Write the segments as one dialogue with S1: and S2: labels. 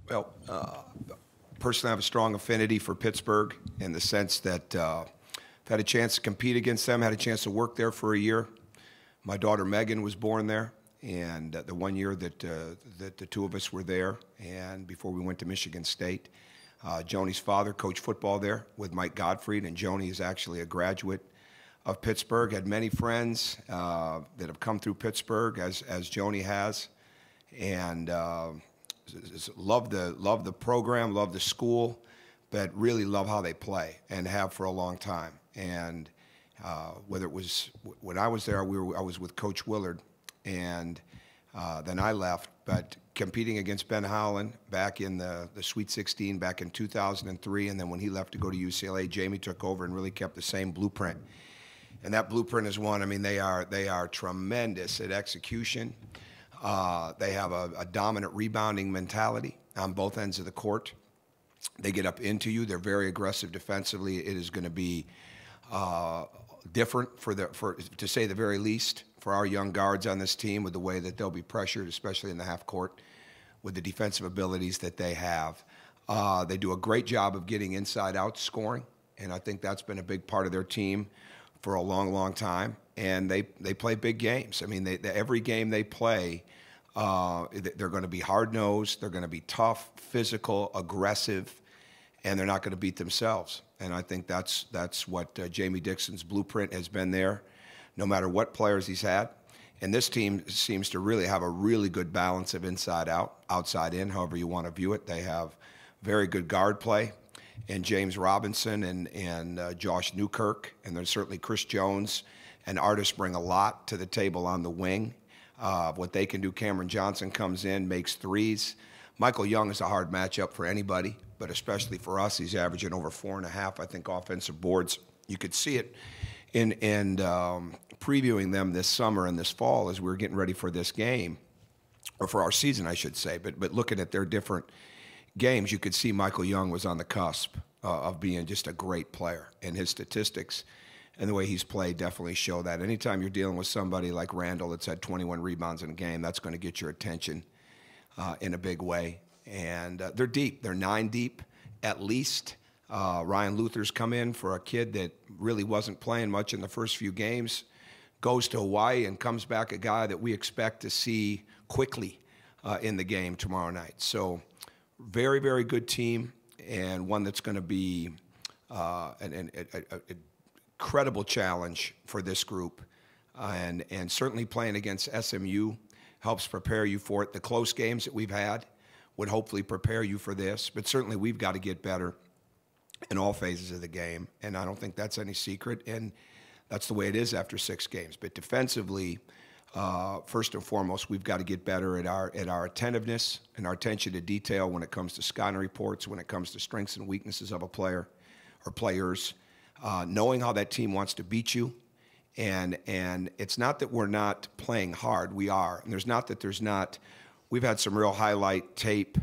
S1: Well, personally, I have a strong affinity for Pittsburgh in the sense that I've had a chance to compete against them, had a chance to work there for a year. My daughter Megan was born there, and the one year that the two of us were there, and before we went to Michigan State. Joni's father coached football there with Mike Gottfried, and Joni is actually a graduate of Pittsburgh. Had many friends that have come through Pittsburgh, as Joni has, and love the program, love the school, but really love how they play and have for a long time. And whether it was when I was there, I was with Coach Willard, and then I left. But competing against Ben Howland back in the Sweet 16 back in 2003, and then when he left to go to UCLA, Jamie took over and really kept the same blueprint. And that blueprint is one. I mean, they are tremendous at execution. They have a dominant rebounding mentality on both ends of the court. They get up into you. They're very aggressive defensively. It is going to be different to say the very least, for our young guards on this team, with the way that they'll be pressured, especially in the half court, with the defensive abilities that they have. They do a great job of getting inside-out scoring, and I think that's been a big part of their team for a long, long time. And they play big games. I mean, every game they play, they're going to be hard-nosed, they're going to be tough, physical, aggressive, and they're not going to beat themselves. And I think that's what Jamie Dixon's blueprint has been there, no matter what players he's had. And this team seems to really have a really good balance of inside-out, outside-in, however you want to view it. They have very good guard play, and James Robinson and Josh Newkirk, and there's certainly Chris Jones and Artis bring a lot to the table on the wing. What they can do, Cameron Johnson comes in, makes threes. Michael Young is a hard matchup for anybody, but especially for us. He's averaging over 4.5, I think, offensive boards. You could see it in previewing them this summer and this fall as we were getting ready for this game, or for our season, I should say. But looking at their different games, you could see Michael Young was on the cusp of being just a great player, and his statistics and the way he's played definitely show that. Anytime you're dealing with somebody like Randall that's had 21 rebounds in a game, that's going to get your attention in a big way. And they're deep. They're 9 deep at least. Ryan Luther's come in for a kid that really wasn't playing much in the first few games, goes to Hawaii and comes back a guy that we expect to see quickly in the game tomorrow night. So very, very good team, and one that's going to be an incredible challenge for this group. And certainly playing against SMU helps prepare you for it. The close games that we've had would hopefully prepare you for this, but certainly we've got to get better in all phases of the game, and I don't think that's any secret, and that's the way it is after 6 games. But defensively, first and foremost, we've got to get better at our attentiveness and our attention to detail when it comes to scouting reports, when it comes to strengths and weaknesses of a player or players, knowing how that team wants to beat you. And it's not that we're not playing hard. We are. And we've had some real highlight tape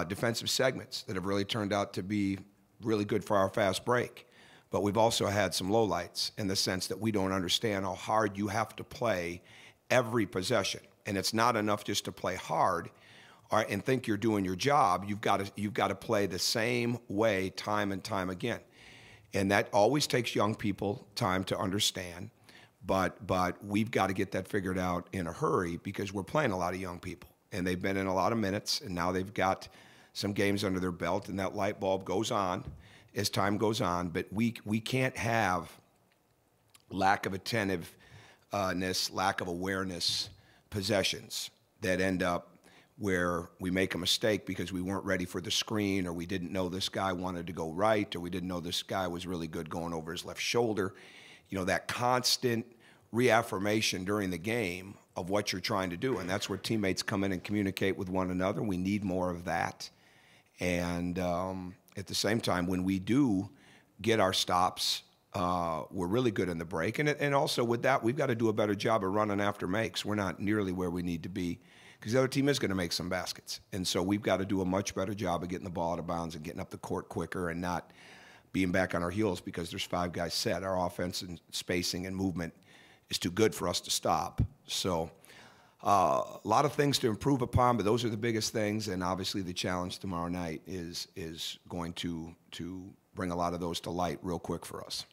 S1: defensive segments that have really turned out to be really good for our fast break. But we've also had some lowlights in the sense that we don't understand how hard you have to play every possession. And it's not enough just to play hard and think you're doing your job. You've got to play the same way time and time again. And that always takes young people time to understand. But we've got to get that figured out in a hurry, because we're playing a lot of young people. And they've been in a lot of minutes, and now they've got some games under their belt, and that light bulb goes on as time goes on. But we can't have lack of attentiveness, lack of awareness possessions that end up where we make a mistake because we weren't ready for the screen, or we didn't know this guy wanted to go right, or we didn't know this guy was really good going over his left shoulder. You know, that constant reaffirmation during the game of what you're trying to do, and that's where teammates come in and communicate with one another. We need more of that. And at the same time, when we do get our stops, we're really good in the break. And also with that, we've got to do a better job of running after makes. We're not nearly where we need to be, because the other team is going to make some baskets. And so we've got to do a much better job of getting the ball out of bounds and getting up the court quicker, and not being back on our heels because there's 5 guys set. Our offense and spacing and movement is too good for us to stop. So a lot of things to improve upon, but those are the biggest things. And obviously the challenge tomorrow night is going to bring a lot of those to light real quick for us.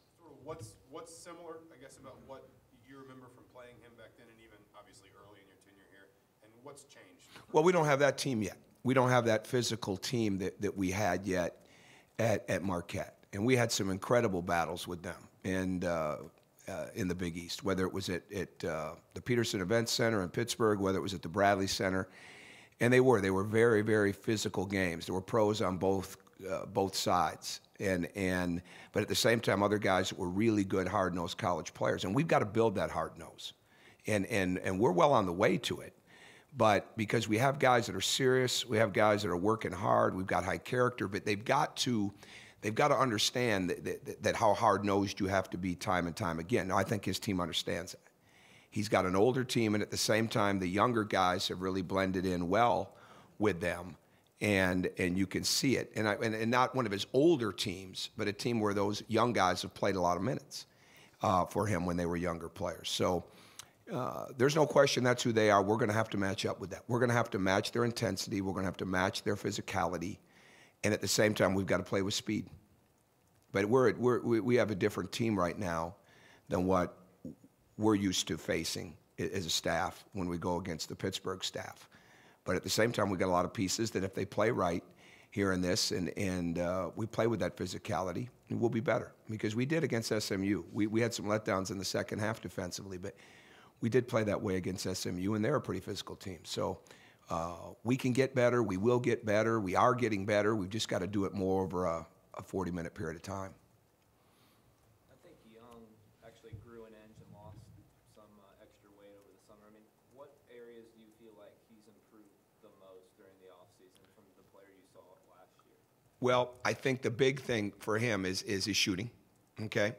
S2: What's similar, I guess, about what you remember from playing him back then and even obviously early in your tenure here, and what's changed?
S1: Well, we don't have that team yet. We don't have that physical team that we had yet at Marquette. And we had some incredible battles with them and in the Big East, whether it was at the Peterson Event Center in Pittsburgh, whether it was at the Bradley Center. And they were very, very physical games. There were pros on both sides. But at the same time, other guys that were really good, hard-nosed college players. And we've got to build that hard nose. And we're well on the way to it. But because we have guys that are serious, we have guys that are working hard, we've got high character, but they've got to understand that how hard-nosed you have to be time and time again. Now, I think his team understands that. He's got an older team, and at the same time, the younger guys have really blended in well with them, and you can see it. And not one of his older teams, but a team where those young guys have played a lot of minutes for him when they were younger players. So there's no question that's who they are. We're going to have to match up with that. We're going to have to match their intensity. We're going to have to match their physicality. And at the same time, we've got to play with speed. But we have a different team right now than what we're used to facing as a staff when we go against the Pittsburgh staff. But at the same time, we've got a lot of pieces that if they play right here in this and we play with that physicality, we'll be better. Because we did against SMU. We had some letdowns in the second half defensively, but we did play that way against SMU, and they're a pretty physical team. So we can get better. We will get better. We are getting better. We've just got to do it more over a 40-minute period of time.
S3: I think Young actually grew an inch and lost some extra weight over the summer. I mean, what areas do you feel like he's improved the most during the offseason from the player you saw last year?
S1: Well, I think the big thing for him is his shooting, okay?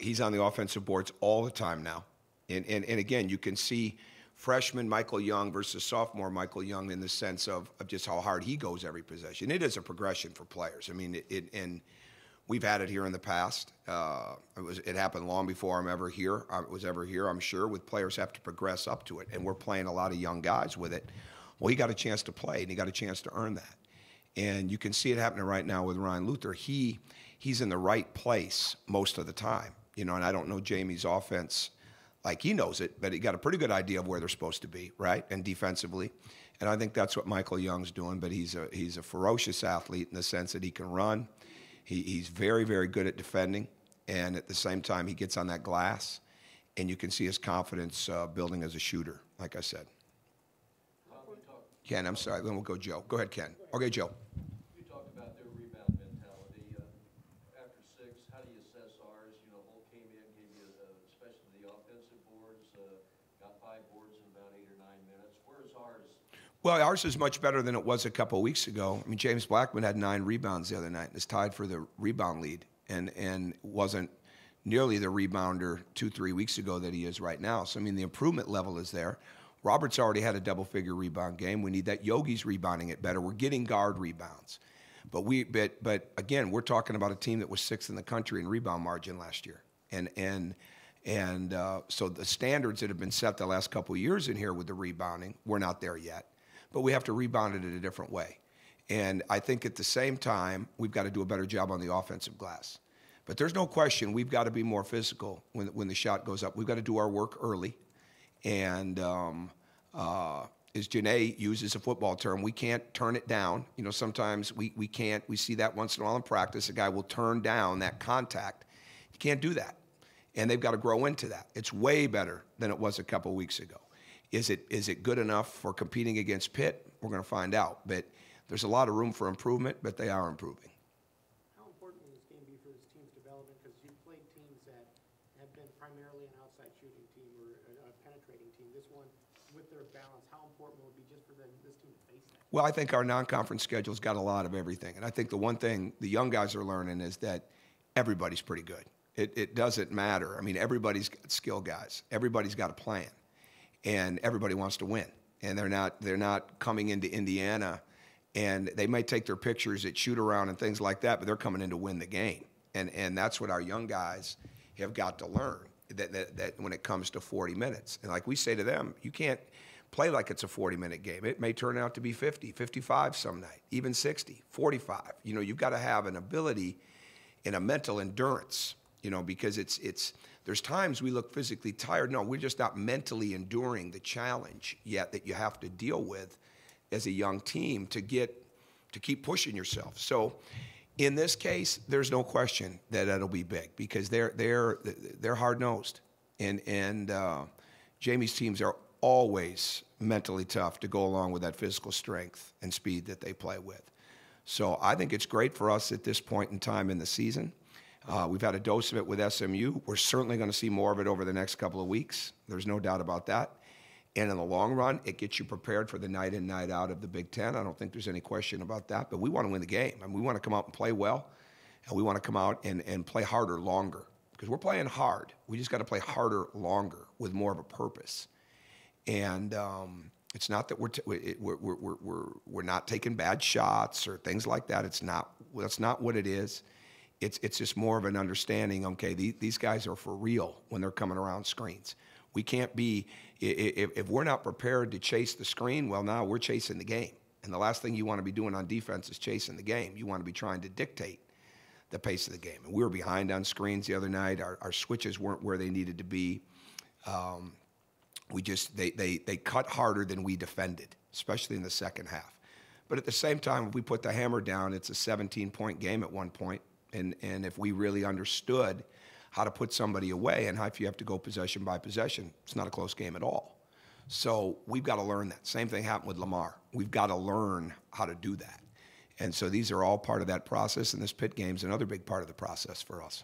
S1: He's on the offensive boards all the time now. And again, you can see freshman Michael Young versus sophomore Michael Young in the sense of just how hard he goes every possession. It is a progression for players. I mean, and we've had it here in the past. It happened long before I was ever here, I'm sure, with players have to progress up to it. And we're playing a lot of young guys with it. Well, he got a chance to play, and he got a chance to earn that. And you can see it happening right now with Ryan Luther. He's in the right place most of the time. You know, and I don't know Jamie's offense like he knows it, but he got a pretty good idea of where they're supposed to be, right? And defensively. And I think that's what Michael Young's doing, but he's a ferocious athlete in the sense that he can run. He's very, very good at defending. And at the same time, he gets on that glass, and you can see his confidence building as a shooter, like I said. Ken, I'm sorry. Then we'll go Joe. Go ahead, Ken. Okay, Joe.
S4: You talked about their rebound mentality. After 6, how do you assess ours? You know, Holt came in, gave you, especially the offensive boards, got 5 boards in about 8 or 9 minutes. Where's ours?
S1: Well, ours is much better than it was a couple of weeks ago. I mean, James Blackman had 9 rebounds the other night and is tied for the rebound lead and wasn't nearly the rebounder 2-3 weeks ago that he is right now. So, I mean, the improvement level is there. Robert's already had a double-figure rebound game. We need that. Yogi's rebounding it better. We're getting guard rebounds. But again, we're talking about a team that was 6th in the country in rebound margin last year. So the standards that have been set the last couple of years in here with the rebounding, we're not there yet. But we have to rebound it in a different way. And I think at the same time, we've got to do a better job on the offensive glass. But there's no question we've got to be more physical when the shot goes up. We've got to do our work early. And as Janae uses a football term, we can't turn it down. You know, sometimes we can't. We see that once in a while in practice. A guy will turn down that contact. You can't do that. And they've got to grow into that. It's way better than it was a couple of weeks ago. Is it good enough for competing against Pitt? We're going to find out. But there's a lot of room for improvement, but they are improving.
S5: How important will this game be for this team's development? Because you've played teams that have been primarily an outside shooting team or a penetrating team. This one, with their balance, how important will it be just for this team to face that?
S1: Well, I think our non-conference schedule's got a lot of everything. And I think the one thing the young guys are learning is that everybody's pretty good. It doesn't matter. I mean, everybody's got skill guys. Everybody's got a plan. And everybody wants to win. And they're not coming into Indiana, and they might take their pictures at shoot-around and things like that, but they're coming in to win the game. And that's what our young guys have got to learn, that when it comes to 40 minutes. And like we say to them, you can't – play like it's a 40-minute game. It may turn out to be 50, 55 some night, even 60, 45. You know, you've got to have an ability and a mental endurance, you know, because there's times we look physically tired. No, we're just not mentally enduring the challenge yet that you have to deal with as a young team to keep pushing yourself. So in this case, there's no question that it'll be big because they're hard-nosed. And Jamie's teams are always mentally tough to go along with that physical strength and speed that they play with. So I think it's great for us at this point in time in the season. We've had a dose of it with SMU. We're certainly going to see more of it over the next couple of weeks. There's no doubt about that. And in the long run, it gets you prepared for the night in, night out of the Big Ten. I don't think there's any question about that. But we want to win the game. I mean, we want to come out and play well, and we want to come out and play harder longer because we're playing hard. We just got to play harder longer with more of a purpose. And it's not that we're not taking bad shots or things like that. That's not what it is. It's just more of an understanding. Okay, these guys are for real when they're coming around screens. We can't be if we're not prepared to chase the screen. Well, now we're chasing the game, and the last thing you want to be doing on defense is chasing the game. You want to be trying to dictate the pace of the game. And we were behind on screens the other night. Our switches weren't where they needed to be. They cut harder than we defended, especially in the second half. But at the same time, if we put the hammer down, it's a 17-point game at one point. And if we really understood how to put somebody away and how if you have to go possession by possession, it's not a close game at all. So we've got to learn that. Same thing happened with Lamar. We've got to learn how to do that. And so these are all part of that process, and this Pitt game's another big part of the process for us.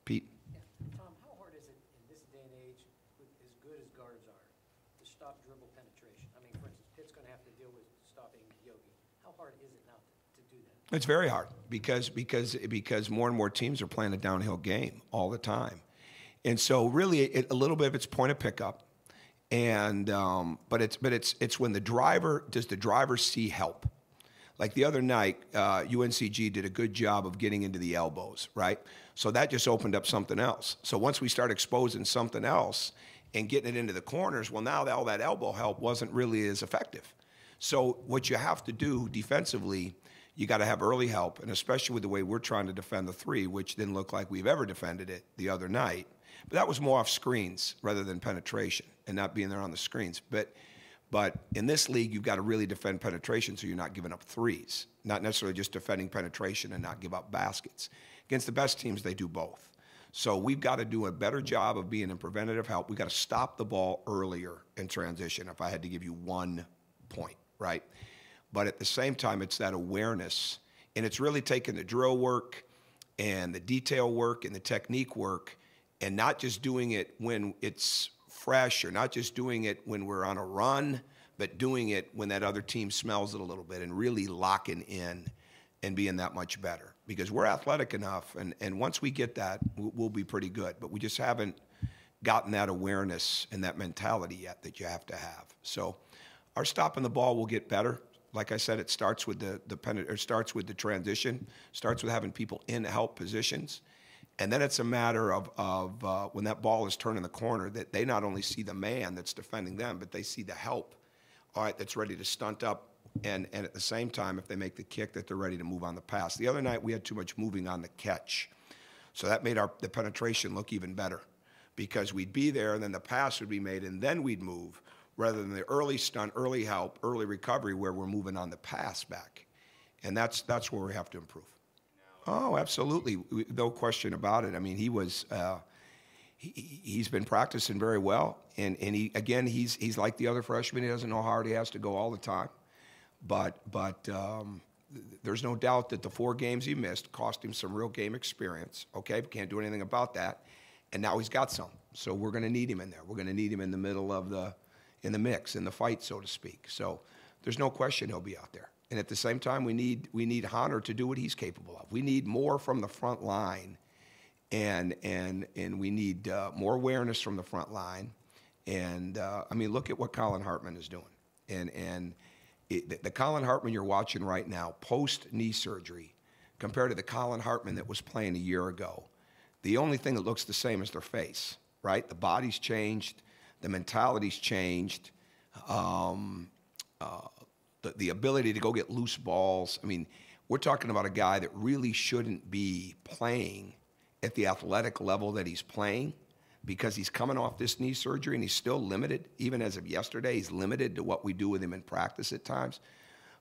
S1: Pete?
S6: Yeah. Tom, how hard is it in this day and age, with as good as guards are, to stop dribble penetration? I mean, for instance, Pitt's going to have to deal with stopping Yogi. How hard is it now to do that?
S1: It's very hard because more and more teams are playing a downhill game all the time. And so really a little bit of it's point of pickup. And but it's when the driver see help? Like the other night, UNCG did a good job of getting into the elbows, right? So that just opened up something else. So once we start exposing something else and getting it into the corners, well, now all that elbow help wasn't really as effective. So what you have to do defensively, you got to have early help, and especially with the way we're trying to defend the three, which didn't look like we've ever defended it the other night. But that was more off screens rather than penetration and not being there on the screens. But in this league, you've got to really defend penetration so you're not giving up threes, not necessarily just defending penetration and not give up baskets. Against the best teams, they do both. So we've got to do a better job of being in preventative help. We've got to stop the ball earlier in transition, if I had to give you 1 point, right? But at the same time, it's that awareness, and it's really taking the drill work and the detail work and the technique work and not just doing it when it's fresh or not just doing it when we're on a run, but doing it when that other team smells it a little bit and really locking in and being that much better. Because we're athletic enough, and once we get that, we'll be pretty good. But we just haven't gotten that awareness and that mentality yet that you have to have. So our stopping the ball will get better. Like I said, it starts with starts with the transition, starts with having people in help positions. And then it's a matter of when that ball is turning the corner, that they not only see the man that's defending them, but they see the help, all right, that's ready to stunt up. And at the same time, if they make the kick, that they're ready to move on the pass. The other night, we had too much moving on the catch. So that made the penetration look even better because we'd be there, and then the pass would be made, and then we'd move, rather than the early stunt, early help, early recovery where we're moving on the pass back. And that's where we have to improve. Oh, absolutely. No question about it. I mean, he's been practicing very well. And he's like the other freshmen. He doesn't know how hard he has to go all the time. But there's no doubt that the 4 games he missed cost him some real game experience. Okay, we can't do anything about that. And now he's got some. So we're going to need him in there. We're going to need him in the middle of in the mix, in the fight, so to speak. So there's no question he'll be out there. And at the same time, we need Hunter to do what he's capable of. We need more from the front line, and we need more awareness from the front line. And I mean, look at what Colin Hartman is doing. And the Colin Hartman you're watching right now, post knee surgery, compared to the Colin Hartman that was playing a year ago, the only thing that looks the same is their face, right? The body's changed, the mentality's changed. The ability to go get loose balls. I mean, we're talking about a guy that really shouldn't be playing at the athletic level that he's playing because he's coming off this knee surgery and he's still limited. Even as of yesterday, he's limited to what we do with him in practice at times.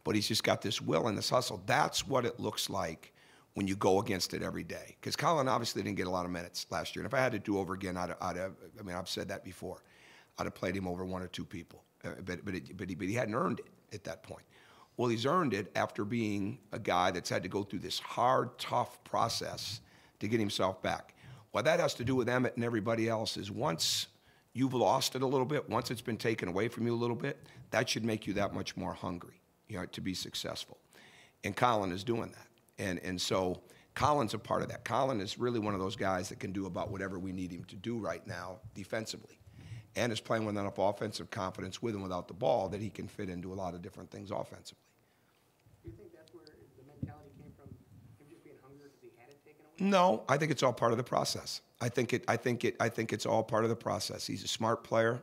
S1: But he's just got this will and this hustle. That's what it looks like when you go against it every day. Because Colin obviously didn't get a lot of minutes last year. And if I had to do over again, I'd have, I mean, I've said that before. I'd have played him over one or two people. But he hadn't earned it at that point. Well, he's earned it after being a guy that's had to go through this hard, tough process to get himself back. What that has to do with Emmett and everybody else is once you've lost it a little bit, once it's been taken away from you a little bit, that should make you that much more hungry, you know, to be successful. And Colin is doing that. And so Colin's a part of that. Colin is really one of those guys that can do about whatever we need him to do right now defensively. And is playing with enough offensive confidence with and without the ball that he can fit into a lot of different things offensively.
S5: Do you think that's where the mentality came from, him just being hungry because he had it taken away?
S1: No, I think it's all part of the process. I think it's all part of the process. He's a smart player.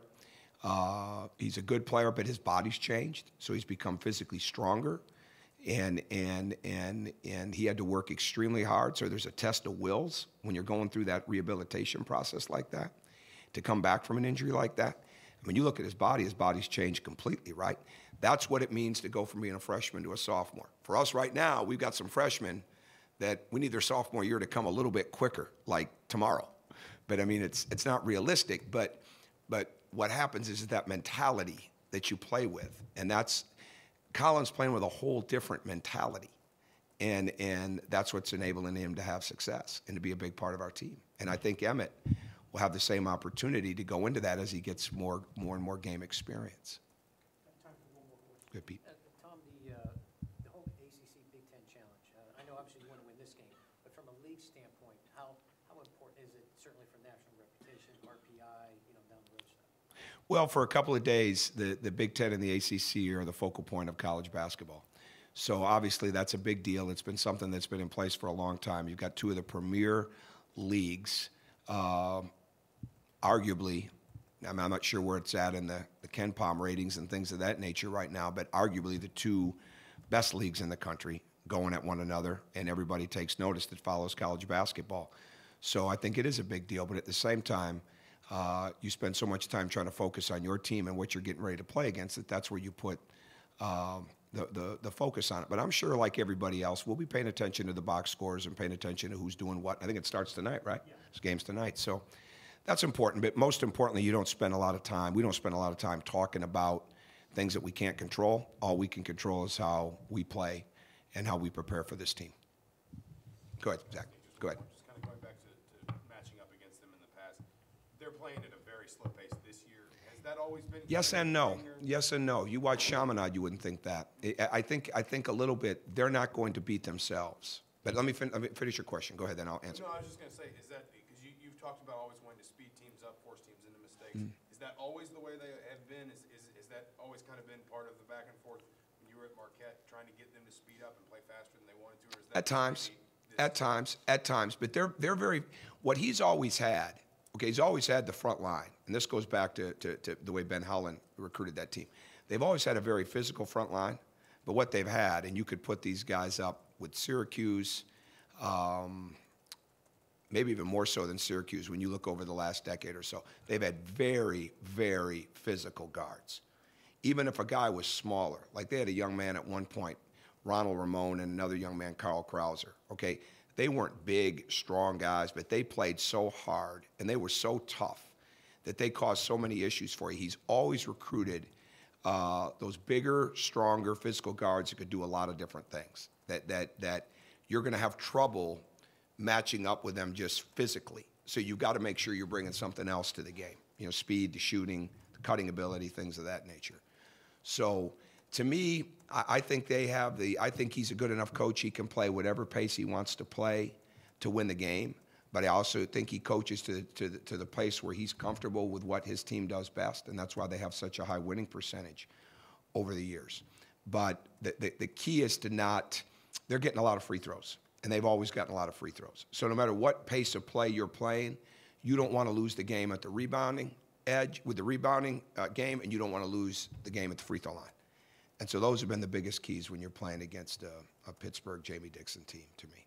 S1: He's a good player, but his body's changed, so he's become physically stronger, and he had to work extremely hard. So there's a test of wills when you're going through that rehabilitation process like that, to come back from an injury like that. When you look at his body's changed completely, right? That's what it means to go from being a freshman to a sophomore. For us right now, we've got some freshmen that we need their sophomore year to come a little bit quicker, like tomorrow. But I mean, it's not realistic. But what happens is that mentality that you play with, and that's Colin's playing with a whole different mentality, and that's what's enabling him to have success and to be a big part of our team. And I think Emmett will have the same opportunity to go into that as he gets more and more game experience.
S5: Time for one more question.
S1: Good, Pete.
S6: Tom, the whole ACC Big Ten Challenge, I know obviously you want to win this game, but from a league standpoint, how important is it, certainly for national reputation, RPI, you know, down the road stuff?
S1: Well, for a couple of days, the Big Ten and the ACC are the focal point of college basketball. So obviously that's a big deal. It's been something that's been in place for a long time. You've got two of the premier leagues, arguably, I mean, I'm not sure where it's at in the Ken Palm ratings and things of that nature right now, but arguably the two best leagues in the country going at one another, and everybody takes notice that follows college basketball. So I think it is a big deal, but at the same time, you spend so much time trying to focus on your team and what you're getting ready to play against, that's where you put the focus on it. But I'm sure, like everybody else, we'll be paying attention to the box scores and paying attention to who's doing what. I think it starts tonight, right? Yeah. This game's tonight. So that's important. But most importantly, we don't spend a lot of time talking about things that we can't control. All we can control is how we play and how we prepare for this team. Go ahead, Zach. Go ahead.
S2: Just kind of going back to matching up against them in the past. They're playing at a very slow pace this year. Has that always been?
S1: Yes and no. Yes and no. You watch Chaminade, you wouldn't think that. I think a little bit. They're not going to beat themselves. But let me finish your question. Go ahead, then I'll answer.
S2: No, I was just going to say, is that because you've talked about always wanting to speed teams up, force teams into mistakes. Is that always the way they have been? Is that always kind of been part of the back and forth when you were at Marquette, trying to get them to speed up and play faster than they wanted to? Or is that
S1: At times, but they're very. What he's always had. Okay, he's always had the front line, and this goes back to the way Ben Howland recruited that team. They've always had a very physical front line, but what they've had, and you could put these guys up with Syracuse, maybe even more so than Syracuse when you look over the last decade or so. They've had very, very physical guards. Even if a guy was smaller, like they had a young man at one point, Ronald Ramon, and another young man, Carl Krauser, okay? They weren't big, strong guys, but they played so hard, and they were so tough that they caused so many issues for you. He's always recruited those bigger, stronger physical guards that could do a lot of different things, that you're going to have trouble matching up with them just physically. So you've got to make sure you're bringing something else to the game, you know, speed, the shooting, the cutting ability, things of that nature. So to me, I think I think he's a good enough coach. He can play whatever pace he wants to play to win the game. But I also think he coaches to the place where he's comfortable with what his team does best, and that's why they have such a high winning percentage over the years. But the key is to not – they're getting a lot of free throws, and they've always gotten a lot of free throws. So no matter what pace of play you're playing, you don't want to lose the game at the rebounding edge with the rebounding game, and you don't want to lose the game at the free throw line. And so those have been the biggest keys when you're playing against a Pittsburgh Jamie Dixon team to me.